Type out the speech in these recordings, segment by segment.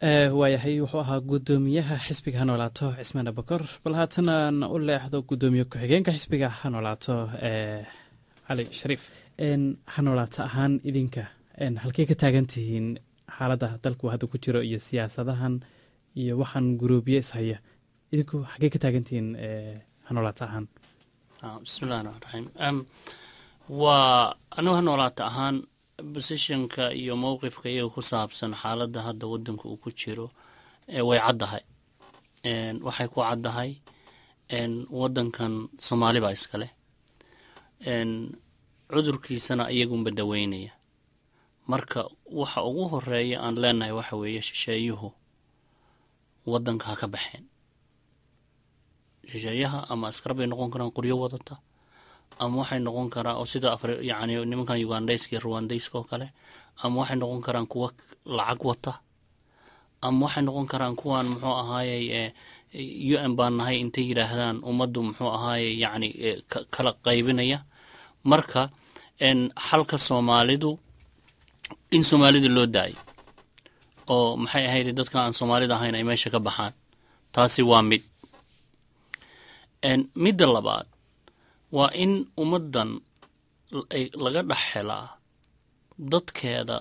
waayahay wuxuu ahaa gudoomiyaha xisbiga ha noolaato cismaan abakor bal haatana u leexdo gudoomiye ku-xigeenka xisbiga ha noolaato cali shariif ha noolaato ahaan idinka halkey ka taagan tihiin xaaladda dalku hadda ku jiro iyo siyaasadahan iyo waxaan guruubye ishaya idinku xaggey ka taagan tihiin ha noolaato ahaan bismillahi raxmaan raxiim waa anigu ha noolaato ahaan bosishonka iyo mowqifka iyaga ku saabsan xaaladda hadda waddanka uu ku jiro way caddahay waxay ku caddahay waddankan soomaali baa iskale cudurkiisana iyagunba daweynaya marka waxa ugu horeeya aan leenahay waxa weeye shisheeyuhu waddanka ha ka baxeen shisheeyaha ama askar bay noqon karaan qoryo wadata ama waxay noqon karaa oo sida yani nimankan ugandayska iyo ruwandayska oo kale ama waxay noqon karaan kuwa lacag wata ama waxay noqon karaan kuwan muxuu ahaayey UN baan nahay intay yidhaahdaan ummaddu muxuu ahaayey yani kala qaybinaya marka xalka soomaalidu in soomaalida loo daayo oo maxay ahayd dadka aan soomaalida ahayn ay meesha ka baxaan taasi waa midda labaad waa in ummaddan laga dhex helaa dadkeeda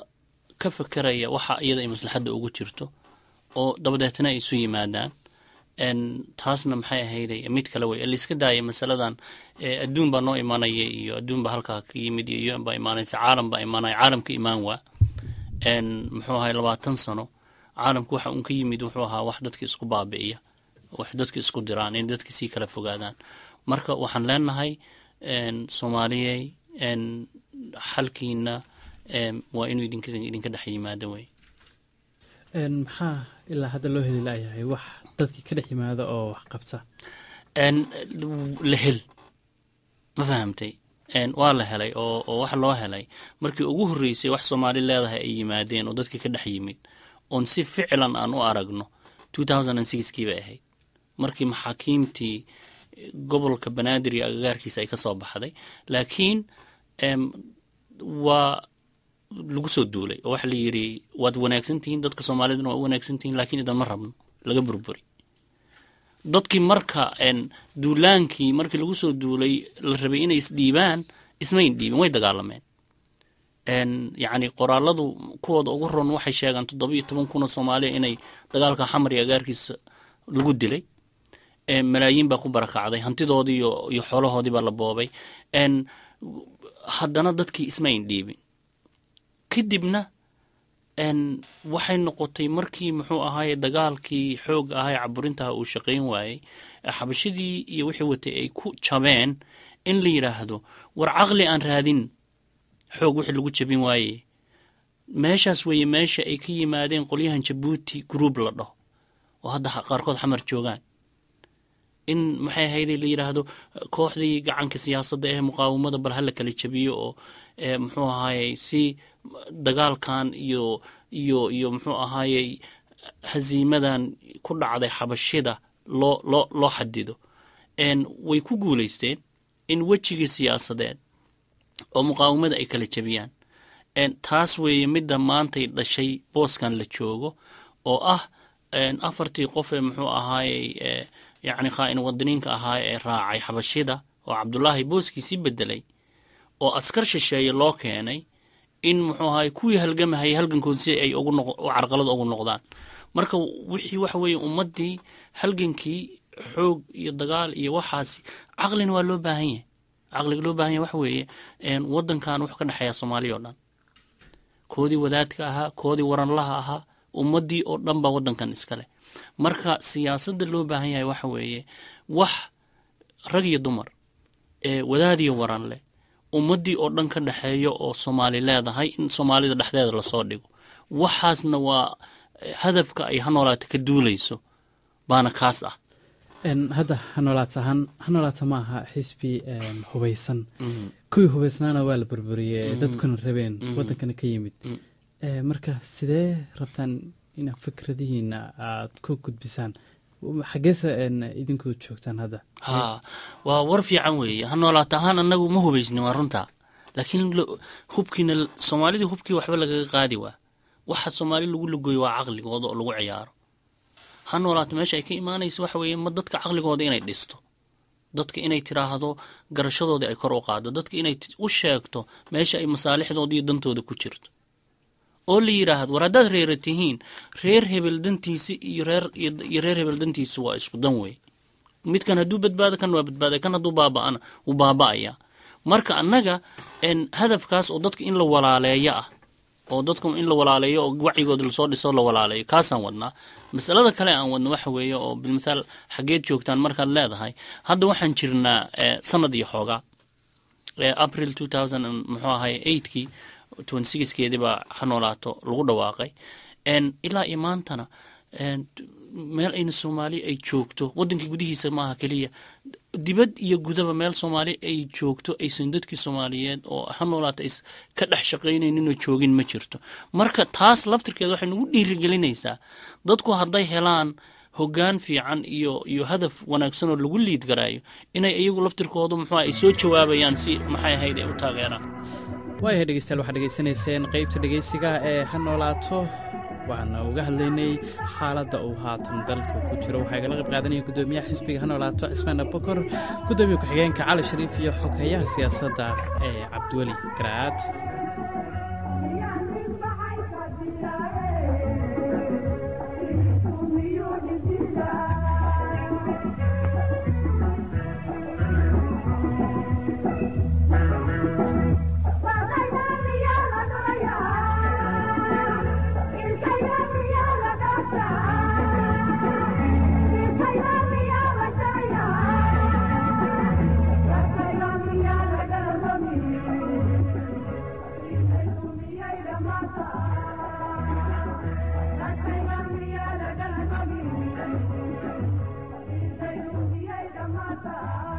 ka fekeraya waxa iyada ay maslaxadda ugu jirto oo dabadeetna ay isu yimaadaan taasna maxay ahayday mid kale wey laiska daaya masaladan adduun baa noo imanaya iyo adduun baa halkaa ka yimid iyo UN baa imaanaysa caalam baa imaanaya caalamka imaan waa muxuu ahay 20 sano caalamku waxa uun ka yimid wuxuu ahaa wax dadka isku baabi'iya wax dadka isku diraan in dadka sii kala fogaadaan marka waxaan leenahay soomaaliyey xalkiina waa inuu idinka dhex yimaado wey maxaa ilaa hadda loo heli laayahay wax dadkii ka dhex yimaada oo wax qabta la hel ma fahamtay waa la helay oo wax loo helay markii ugu horreysay wax soomaali leedahay ay yimaadeen oo dadkii ka dhex yimid oon si ficlan aan u aragno 2006kii bay ahayd markii maxaakiimtii gobolka banaadir iyo agagaarkiisa ay ka soo baxday laakiin waa lagu soo duulay oo waxa la yidhi waad wanaagsan tihiin dadka soomaaliduna waa u wanaagsan tihiin laakiin idan ma rabno laga burburi dadkii marka duulaankii markii lagu soo duulay la rabay inay isdhiibaan ismayn dhiibin way dagaalameen yacni qoraaladu kuwooda ugu ron waxay sheegaan 17,000 soomaaliya inay dagaalka xamar iyo agaarkiisa lagu dilay malaayiin baa ku barakacday hantidoodii iyo xoolahoodii baa la boobay haddana dadkii ismayn dhiibin kadibna waxay noqotay markii muxuu ahaaye dagaalkii xoog ahay caburintaha uu shaqayn waayey xabashadii iyo wixii watay ay ku jabeen in la yidhaahdo war caqli aan raadin xoog wixii lagu jabin waaye meeshaas weeye meesha ay ka yimaadeen qolyahan jabuuti group la dhaho oo hadda qaarkood xamar joogaan in maxay ahayday la yidhaahdo kooxdii gacanka siyaasadda ee muqaawamada bal hala kala jabiyo oo muxuu ahaayey si dagaalkan iyo muxuu ahaayey hasiimadan ku dhacday xabashida loo xadido way ku guulaysteen in wejigii siyaasadeed oo muqaawamada ay kala jabiyaan taas weeye midda maantay dhashay booskan la joogo oo ah 4 qof ee muxuu ahaayey yacni khaa'in wadaniinka ahaa ee raacay xabashida oo cabdullaahi booskiisii bedelay oo askar shisheeye loo keenay in muxuu ahaay kuwii halgamahayay halgankood si ay carqalada ugu noqdaan marka wixii waxa weeye ummaddii halgankii xoog iyo dagaal iyo waxaasi caqlina waa loo baahan yahay caqliga loo baahan yahay waxa weeye waddankan wuxuu ka dhexeeyaa soomaaliya oo dhan koodii wadaadka ahaa koodii waranlaha ahaa ummaddii oo dhan baa waddankan iskale marka siyaasadda loo baahan yahay waxa weeye wax rag iyo dumar wadaad iyo waran leh ummaddii oo dhan ka dhexeeyo oo soomaali leedahay in soomaalida dhexdeeda lasoo dhigo waxaasna waa hadafka ay ha noolaata ka duulayso baana kaas ah hadda hanoolaata ma aha xisbi hubaysan kuwii hubaysnaana waa la burburiyey dadkuna rabeen waddankana ka yimid marka sidee rabtaan inaad fikradihiina aad ku gudbisaan xaggeese idinku joogtaan hadda waa war fiican weeye ha noolaata ahaan annagu ma hubaysnin waa runtaa laakiin hubkiina soomaalidii hubkii waxba lagaga qaadi waa waxa Soomaali lagu lugoy waa caqligooda oo lagu ciyaaro ha noolaato meesha ay ka imaanayso waxa weeye ma dadka caqligooda inay dhisto dadka inay tiraahdo garashadooda ay kor u qaado dadka inay u sheegto meesha ay masaalixdooda iyo dantooda ku jirto oo la yiraahdo war haddaad reeratihiin reer hebel dantiisa iyo reer hebel dantiisa waa isku dan wey midkan hadduu badbaado kan waa badbaado kan hadduu baaba'ana wuu baaba'aya marka annaga hadafkaas oo dadka in la walaaleeyo ah oo dadku in la walaaleeyo oo wacigooda lasoo dhiso la walaaleeyo kaasaan wadnaa masalada kale aan wadno waxa weeye oo bilmithaal xageed joogtaan markaad leedahay hadda waxaan jirnaa sanad iyo xoogaa April 2000 muxuu ahay 8kii 26keedii baa ha noolaato lagu dhawaaqay ilaa imaantana meel ayna Soomaali ay joogto waddanka gudihiisa maaha kaliya dibad iyo gudaba meel Soomaali ay joogto aysan dadkii Soomaaliyeed oo ha noolaata is ka dhex shaqaynaynin oo joogin ma jirto marka taas laftirkeeda waxay nagu dhiirigelinaysaa dadku hadday helaan hoggaan fiican iyo hadaf wanaagsan oo lagu liid garaayo inay iyagu laftirkoodu muxuu ay soo jawaabayaan si maxay ahayd ay u taageeraan waayahay dhegeystayaal waxaad dhegeysanayseen qaybta dhegeysiga ee ha noolaato waxaana uga hadlaynay xaaladda uu haatan dalka ku jiro waxaa igala qayb qaadanaya guddoomiyaha xisbiga ha noolaato cismaan abubakar guddoomiye ku-xigeenka cali shariif iyo xoghayaha siyaasadda ee cabdiweli garaad Mata